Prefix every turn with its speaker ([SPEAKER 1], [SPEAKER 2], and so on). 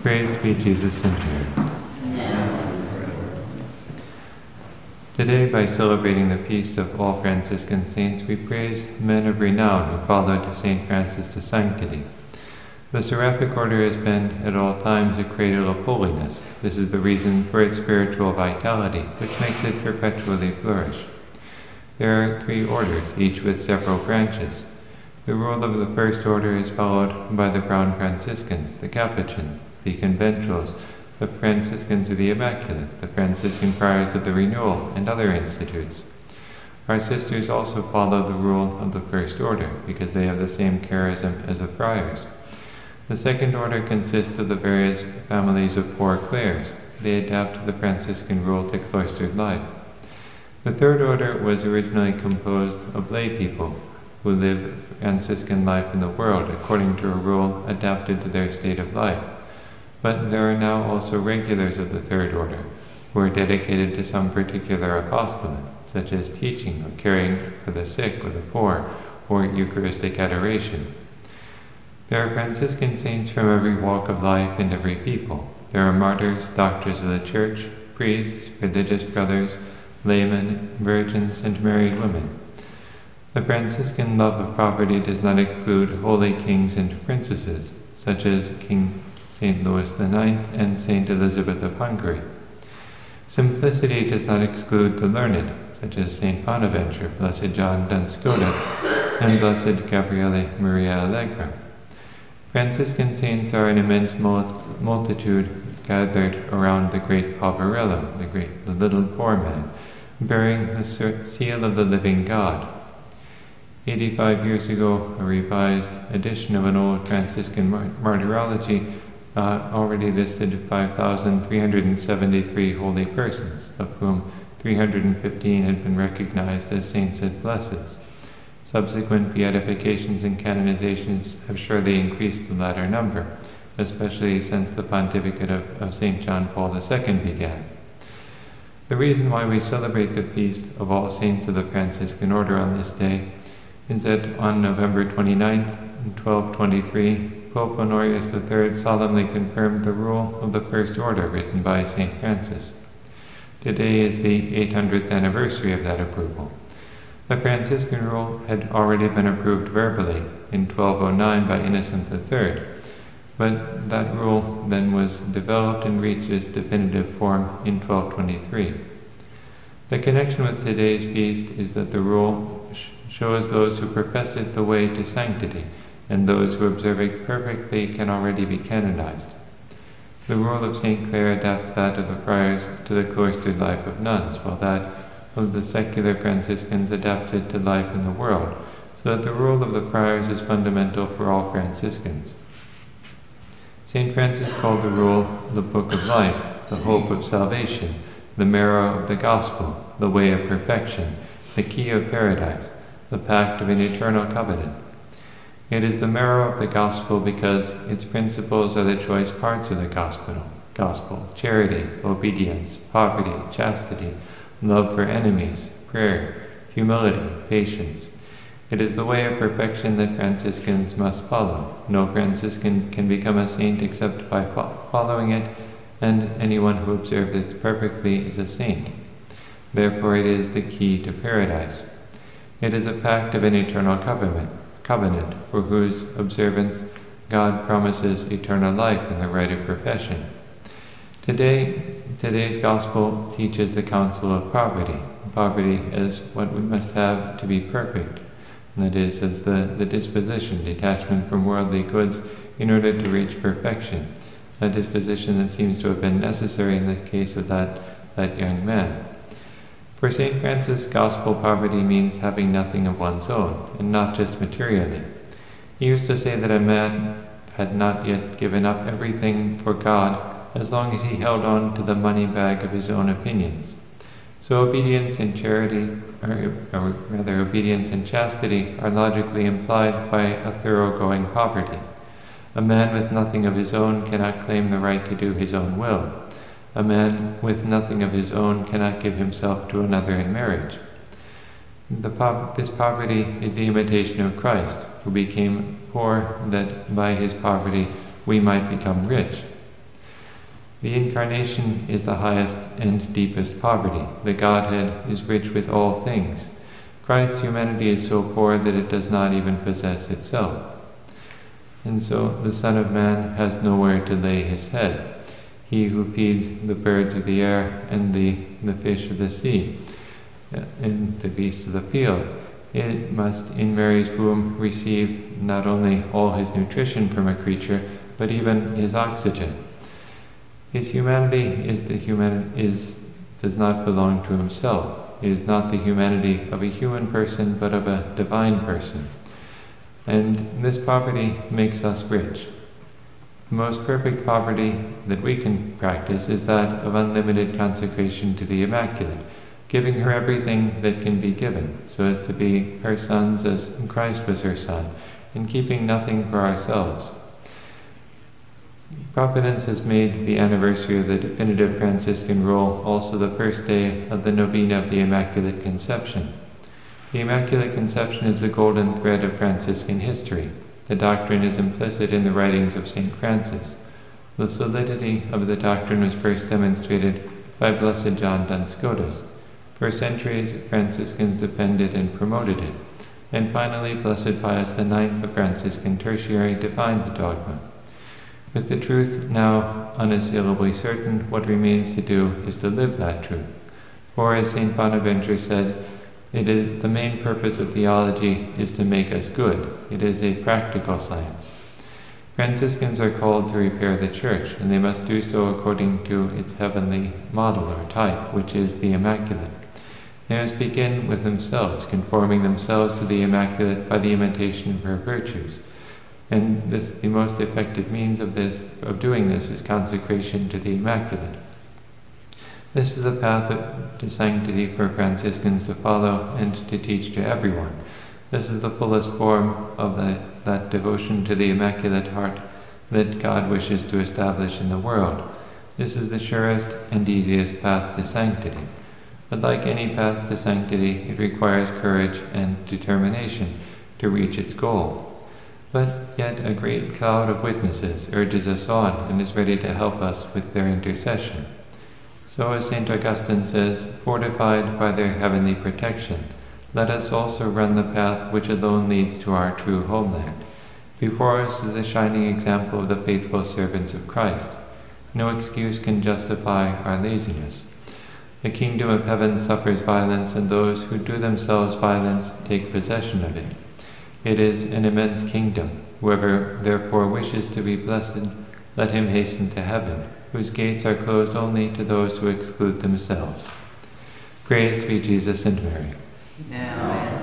[SPEAKER 1] Praised be Jesus in here. Today, by celebrating the feast of all Franciscan saints, we praise men of renown who followed St. Francis to sanctity. The Seraphic Order has been at all times a cradle of holiness. This is the reason for its spiritual vitality, which makes it perpetually flourish. There are 3 orders, each with several branches. The rule of the first order is followed by the Brown Franciscans, the Capuchins, the Conventuals, the Franciscans of the Immaculate, the Franciscan Friars of the Renewal, and other institutes. Our sisters also follow the rule of the first order, because they have the same charism as the friars. The second order consists of the various families of 4 clares. They adapt the Franciscan rule to cloistered life. The third order was originally composed of lay people who live Franciscan life in the world according to a rule adapted to their state of life. But there are now also regulars of the third order, who are dedicated to some particular apostolate, such as teaching or caring for the sick or the poor, or Eucharistic adoration. There are Franciscan saints from every walk of life and every people. There are martyrs, doctors of the Church, priests, religious brothers, laymen, virgins, and married women. The Franciscan love of property does not exclude holy kings and princesses, such as King St. Louis IX and St. Elizabeth of Hungary. Simplicity does not exclude the learned, such as St. Bonaventure, Blessed John Duns Scotus, and Blessed Gabriele Maria Allegra. Franciscan saints are an immense multitude gathered around the great Poverello, the little poor man, bearing the seal of the living God. 85 years ago, a revised edition of an old Franciscan martyrology already listed 5,373 holy persons, of whom 315 had been recognized as saints and blesseds. Subsequent beatifications and canonizations have surely increased the latter number, especially since the pontificate of St. John Paul II began. The reason why we celebrate the feast of all saints of the Franciscan Order on this day is that on November 29th, 1223, Pope Honorius III solemnly confirmed the rule of the First Order written by St. Francis. Today is the 800th anniversary of that approval. The Franciscan rule had already been approved verbally in 1209 by Innocent III, but that rule then was developed and reached its definitive form in 1223. The connection with today's feast is that the rule shows those who profess it the way to sanctity, and those who observe it perfectly can already be canonized. The rule of St. Clare adapts that of the friars to the cloistered life of nuns, while that of the secular Franciscans adapts it to life in the world, so that the rule of the friars is fundamental for all Franciscans. St. Francis called the rule the Book of Life, the hope of salvation, the marrow of the gospel, the way of perfection, the key of paradise, the pact of an eternal covenant. It is the marrow of the gospel because its principles are the choice parts of the gospel: charity, obedience, poverty, chastity, love for enemies, prayer, humility, patience. It is the way of perfection that Franciscans must follow. No Franciscan can become a saint except by following it, and anyone who observes it perfectly is a saint. Therefore it is the key to paradise. It is a pact of an eternal covenant, for whose observance God promises eternal life in the rite of profession. Today's gospel teaches the counsel of poverty as what we must have to be perfect, and that is, as the disposition, detachment from worldly goods in order to reach perfection, a disposition that seems to have been necessary in the case of that young man. For St. Francis, gospel poverty means having nothing of one's own, and not just materially. He used to say that a man had not yet given up everything for God as long as he held on to the money bag of his own opinions. So obedience and charity, or rather obedience and chastity, are logically implied by a thoroughgoing poverty. A man with nothing of his own cannot claim the right to do his own will. A man with nothing of his own cannot give himself to another in marriage. This poverty is the imitation of Christ, who became poor that by his poverty we might become rich. The Incarnation is the highest and deepest poverty. The Godhead is rich with all things. Christ's humanity is so poor that it does not even possess itself. And so the Son of Man has nowhere to lay his head. He who feeds the birds of the air and the fish of the sea and the beasts of the field, it must in Mary's womb receive not only all his nutrition from a creature, but even his oxygen. His humanity does not belong to himself. It is not the humanity of a human person, but of a divine person. And this poverty makes us rich. The most perfect poverty that we can practice is that of unlimited consecration to the Immaculate, giving her everything that can be given, so as to be her sons as Christ was her Son, and keeping nothing for ourselves. Providence has made the anniversary of the definitive Franciscan rule also the first day of the novena of the Immaculate Conception. The Immaculate Conception is the golden thread of Franciscan history. The doctrine is implicit in the writings of St. Francis. The solidity of the doctrine was first demonstrated by Blessed John Duns Scotus. For centuries, Franciscans defended and promoted it. And finally, Blessed Pius IX, the Franciscan Tertiary, defined the dogma. With the truth now unassailably certain, what remains to do is to live that truth. For, as St. Bonaventure said, the main purpose of theology is to make us good. It is a practical science. Franciscans are called to repair the Church, and they must do so according to its heavenly model or type, which is the Immaculate. They must begin with themselves, conforming themselves to the Immaculate by the imitation of her virtues. And the most effective means of doing this is consecration to the Immaculate. This is the path to sanctity for Franciscans to follow and to teach to everyone. This is the fullest form of that devotion to the Immaculate Heart that God wishes to establish in the world. This is the surest and easiest path to sanctity. But like any path to sanctity, it requires courage and determination to reach its goal. But yet a great cloud of witnesses urges us on and is ready to help us with their intercession. So as St. Augustine says, fortified by their heavenly protection, let us also run the path which alone leads to our true homeland. Before us is a shining example of the faithful servants of Christ. No excuse can justify our laziness. The kingdom of heaven suffers violence, and those who do themselves violence take possession of it. It is an immense kingdom. Whoever therefore wishes to be blessed, let him hasten to heaven, whose gates are closed only to those who exclude themselves. Praised be Jesus and Mary.
[SPEAKER 2] Now